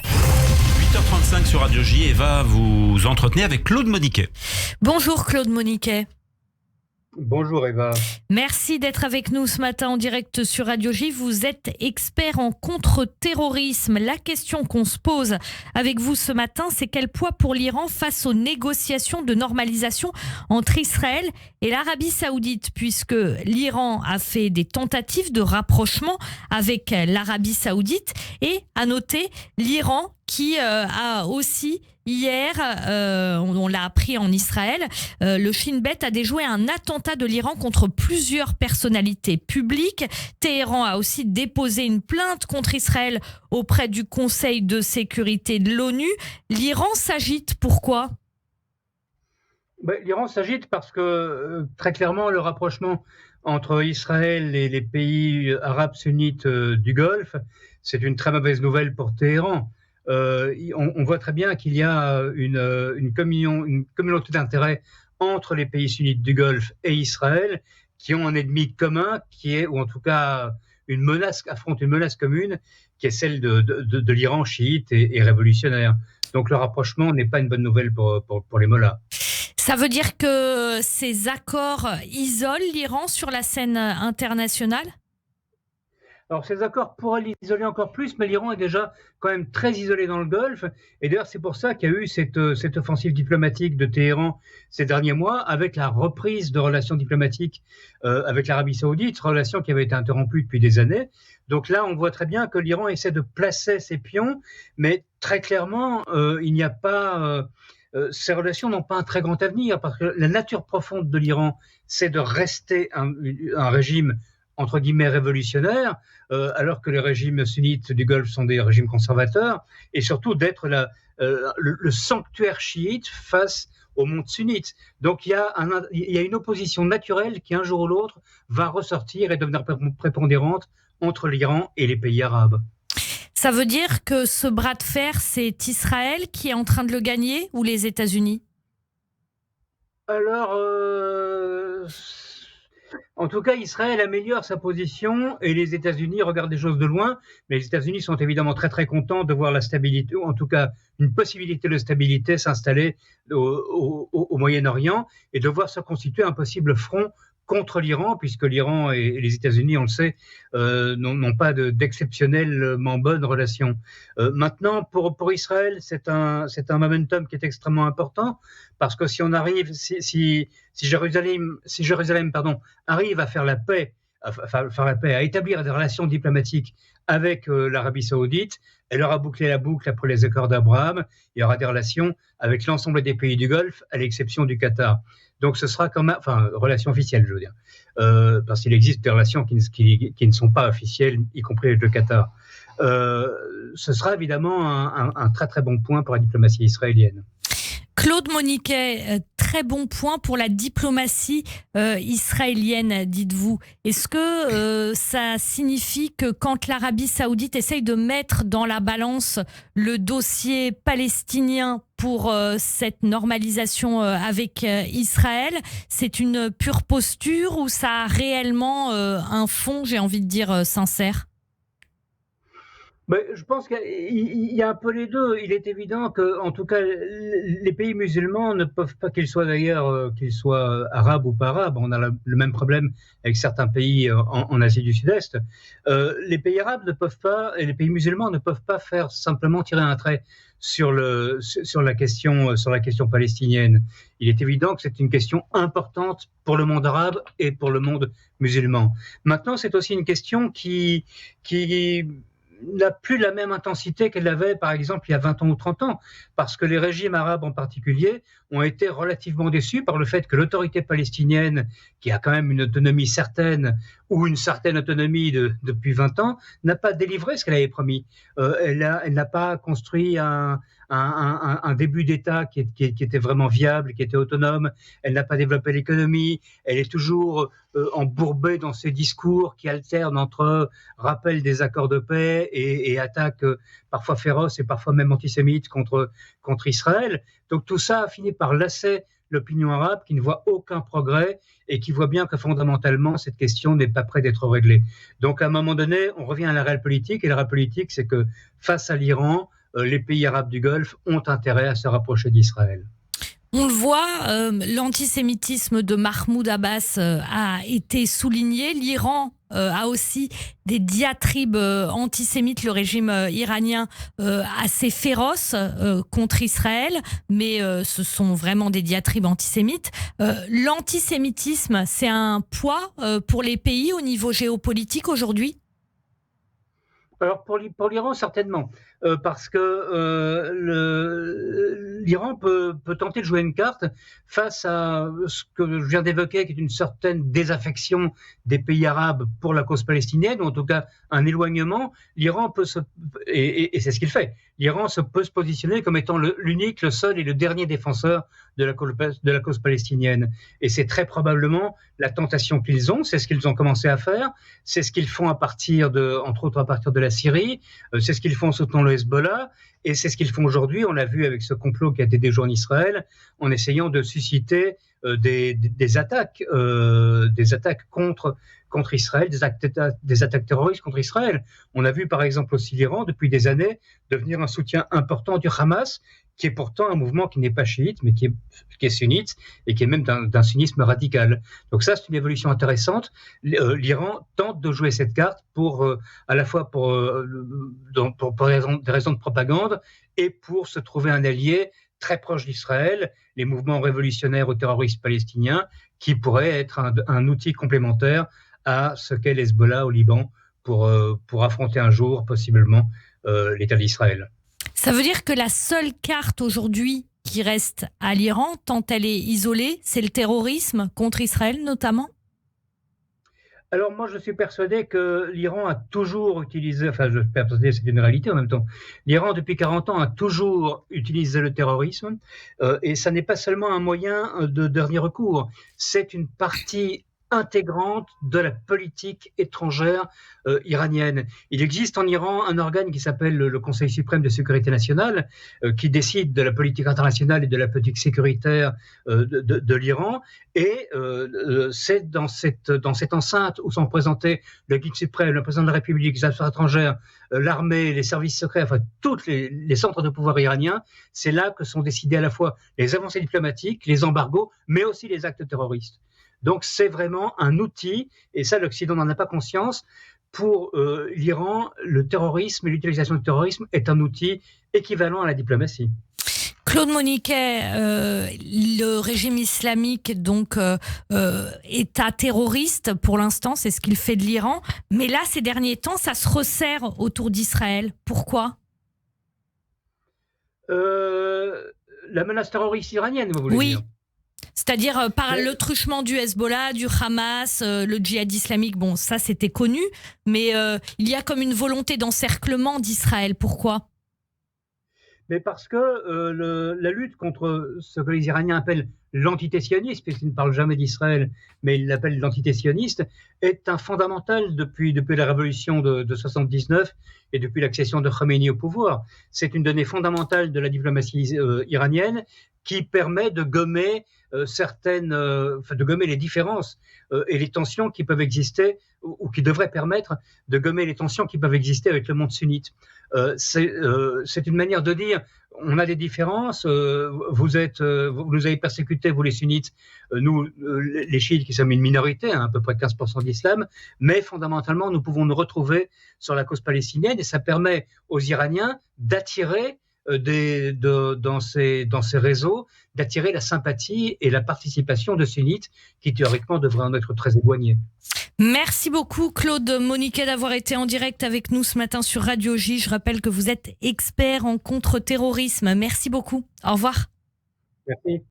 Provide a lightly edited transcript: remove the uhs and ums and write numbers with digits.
8h35 sur Radio J, et va vous entretenir avec Claude Moniquet. Bonjour Claude Moniquet. Bonjour Eva. Merci d'être avec nous ce matin en direct sur Radio J. Vous êtes expert en contre-terrorisme. La question qu'on se pose avec vous ce matin, c'est quel poids pour l'Iran face aux négociations de normalisation entre Israël et l'Arabie Saoudite, puisque l'Iran a fait des tentatives de rapprochement avec l'Arabie Saoudite, et à noter l'Iran qui a aussi hier, on l'a appris en Israël, le Shin Bet a déjoué un attentat de l'Iran contre plusieurs personnalités publiques. Téhéran a aussi déposé une plainte contre Israël auprès du Conseil de sécurité de l'ONU. L'Iran s'agite, pourquoi ? L'Iran s'agite parce que très clairement le rapprochement entre Israël et les pays arabes sunnites du Golfe, c'est une très mauvaise nouvelle pour Téhéran. On voit très bien qu'il y a une communauté d'intérêts entre les pays sunnites du Golfe et Israël, qui ont un ennemi commun, ou en tout cas affrontent une menace commune, qui est celle de l'Iran chiite et révolutionnaire. Donc le rapprochement n'est pas une bonne nouvelle pour les mollahs. Ça veut dire que ces accords isolent l'Iran sur la scène internationale ? Alors, ces accords pourraient l'isoler encore plus, mais l'Iran est déjà quand même très isolé dans le Golfe. Et d'ailleurs, c'est pour ça qu'il y a eu cette offensive diplomatique de Téhéran ces derniers mois, avec la reprise de relations diplomatiques avec l'Arabie Saoudite, relation qui avait été interrompue depuis des années. Donc là, on voit très bien que l'Iran essaie de placer ses pions, mais très clairement, il n'y a pas... ces relations n'ont pas un très grand avenir, parce que la nature profonde de l'Iran, c'est de rester un régime entre guillemets révolutionnaire, alors que les régimes sunnites du Golfe sont des régimes conservateurs, et surtout d'être le sanctuaire chiite face au monde sunnite. Donc il y a une opposition naturelle qui un jour ou l'autre va ressortir et devenir prépondérante entre l'Iran et les pays arabes. Ça veut dire que ce bras de fer, c'est Israël qui est en train de le gagner, ou les États-Unis ? Alors, en tout cas, Israël améliore sa position et les États-Unis regardent les choses de loin. Mais les États-Unis sont évidemment très très contents de voir la stabilité, ou en tout cas une possibilité de stabilité s'installer au Moyen-Orient, et de voir se constituer un possible front contre l'Iran, puisque l'Iran et les États-Unis, on le sait, n'ont pas d'exceptionnellement bonnes relations. Maintenant, pour Israël, c'est un momentum qui est extrêmement important, parce que si Jérusalem arrive à faire la paix, à établir des relations diplomatiques avec l'Arabie Saoudite, elle aura bouclé la boucle après les accords d'Abraham. Il y aura des relations avec l'ensemble des pays du Golfe, à l'exception du Qatar. Donc ce sera quand même, relations officielles, je veux dire, parce qu'il existe des relations qui ne sont pas officielles, y compris avec le Qatar. Ce sera évidemment un très très bon point pour la diplomatie israélienne. Claude Moniquet, très bon point pour la diplomatie israélienne, dites-vous. Est-ce que ça signifie que quand l'Arabie Saoudite essaye de mettre dans la balance le dossier palestinien pour cette normalisation avec Israël, c'est une pure posture, ou ça a réellement un fond, j'ai envie de dire, sincère ? Je pense qu'il y a un peu les deux. Il est évident que, en tout cas, les pays musulmans ne peuvent pas, qu'ils soient arabes ou pas arabes. On a le même problème avec certains pays en Asie du Sud-Est. Les pays arabes ne peuvent pas, et les pays musulmans ne peuvent pas faire simplement tirer un trait sur la question palestinienne. Il est évident que c'est une question importante pour le monde arabe et pour le monde musulman. Maintenant, c'est aussi une question qui n'a plus la même intensité qu'elle avait, par exemple, il y a 20 ans ou 30 ans, parce que les régimes arabes en particulier ont été relativement déçus par le fait que l'autorité palestinienne, qui a quand même une autonomie certaine, ou une certaine autonomie depuis 20 ans, n'a pas délivré ce qu'elle avait promis. Elle n'a pas construit un début d'État qui était vraiment viable, qui était autonome. Elle n'a pas développé l'économie. Elle est toujours embourbée dans ses discours qui alternent entre rappel des accords de paix et attaques parfois féroces et parfois même antisémites contre Israël. Donc tout ça a fini par lasser l'opinion arabe, qui ne voit aucun progrès et qui voit bien que fondamentalement cette question n'est pas près d'être réglée. Donc à un moment donné, on revient à la réelle politique, et la réelle politique, c'est que face à l'Iran, les pays arabes du Golfe ont intérêt à se rapprocher d'Israël. On le voit, l'antisémitisme de Mahmoud Abbas a été souligné. L'Iran a aussi des diatribes antisémites, le régime iranien assez féroce contre Israël, mais ce sont vraiment des diatribes antisémites. L'antisémitisme, c'est un poids pour les pays au niveau géopolitique aujourd'hui ? Alors pour l'Iran, certainement, parce que l'Iran peut tenter de jouer une carte face à ce que je viens d'évoquer, qui est une certaine désaffection des pays arabes pour la cause palestinienne, ou en tout cas un éloignement. L'Iran et c'est ce qu'il fait, l'Iran peut se positionner comme étant l'unique, le seul et le dernier défenseur de la cause palestinienne. Et c'est très probablement la tentation qu'ils ont, c'est ce qu'ils ont commencé à faire, c'est ce qu'ils font entre autres à partir de la Syrie, c'est ce qu'ils font en soutenant le Hezbollah, et c'est ce qu'ils font aujourd'hui, on l'a vu avec ce complot qui a été déjoué en Israël, en essayant de susciter des attaques contre Israël, des attaques terroristes contre Israël. On a vu par exemple aussi l'Iran, depuis des années, devenir un soutien important du Hamas, qui est pourtant un mouvement qui n'est pas chiite, mais qui est sunnite, et qui est même d'un sunnisme radical. Donc ça, c'est une évolution intéressante. L'Iran tente de jouer cette carte à la fois pour des raisons de propagande, et pour se trouver un allié très proche d'Israël, les mouvements révolutionnaires ou terroristes palestiniens, qui pourraient être un outil complémentaire à ce qu'est l'Hezbollah au Liban pour affronter un jour, possiblement, l'État d'Israël. Ça veut dire que la seule carte aujourd'hui qui reste à l'Iran, tant elle est isolée, c'est le terrorisme contre Israël notamment ? Alors moi, je suis persuadé que l'Iran a toujours utilisé, enfin je suis persuadé, c'est une réalité en même temps, l'Iran depuis 40 ans a toujours utilisé le terrorisme, et ça n'est pas seulement un moyen de dernier recours, c'est une partie intégrante de la politique étrangère iranienne. Il existe en Iran un organe qui s'appelle le Conseil suprême de sécurité nationale, qui décide de la politique internationale et de la politique sécuritaire de l'Iran, et c'est dans cette enceinte où sont représentés le guide suprême, le président de la République, les affaires étrangères, l'armée, les services secrets, enfin tous les centres de pouvoir iraniens. C'est là que sont décidées à la fois les avancées diplomatiques, les embargos, mais aussi les actes terroristes. Donc c'est vraiment un outil, et ça l'Occident n'en a pas conscience. Pour l'Iran, le terrorisme et l'utilisation du terrorisme est un outil équivalent à la diplomatie. Claude Moniquet, le régime islamique donc État terroriste pour l'instant, c'est ce qu'il fait de l'Iran, mais là ces derniers temps ça se resserre autour d'Israël. Pourquoi ? La menace terroriste iranienne, vous voulez dire ? C'est-à-dire par le truchement du Hezbollah, du Hamas, le djihad islamique, bon ça c'était connu, mais il y a comme une volonté d'encerclement d'Israël. Pourquoi ? Mais parce que la lutte contre ce que les Iraniens appellent l'entité sioniste, puisqu'ils ne parlent jamais d'Israël, mais ils l'appellent l'entité sioniste, est un fondamental depuis la révolution de 79 et depuis l'accession de Khomeini au pouvoir. C'est une donnée fondamentale de la diplomatie iranienne qui permet de gommer de gommer les différences et les tensions qui peuvent exister, ou qui devraient permettre de gommer les tensions qui peuvent exister avec le monde sunnite. C'est une manière de dire, on a des différences, vous nous avez persécutés, vous les sunnites, nous les chiites qui sommes une minorité, à peu près 15% d'islam, mais fondamentalement nous pouvons nous retrouver sur la cause palestinienne, et ça permet aux Iraniens d'attirer dans ces réseaux, d'attirer la sympathie et la participation de sunnites qui théoriquement devraient en être très éloignés. Merci beaucoup Claude Moniquet d'avoir été en direct avec nous ce matin sur Radio J. Je rappelle que vous êtes expert en contre-terrorisme. Merci beaucoup. Au revoir. Merci.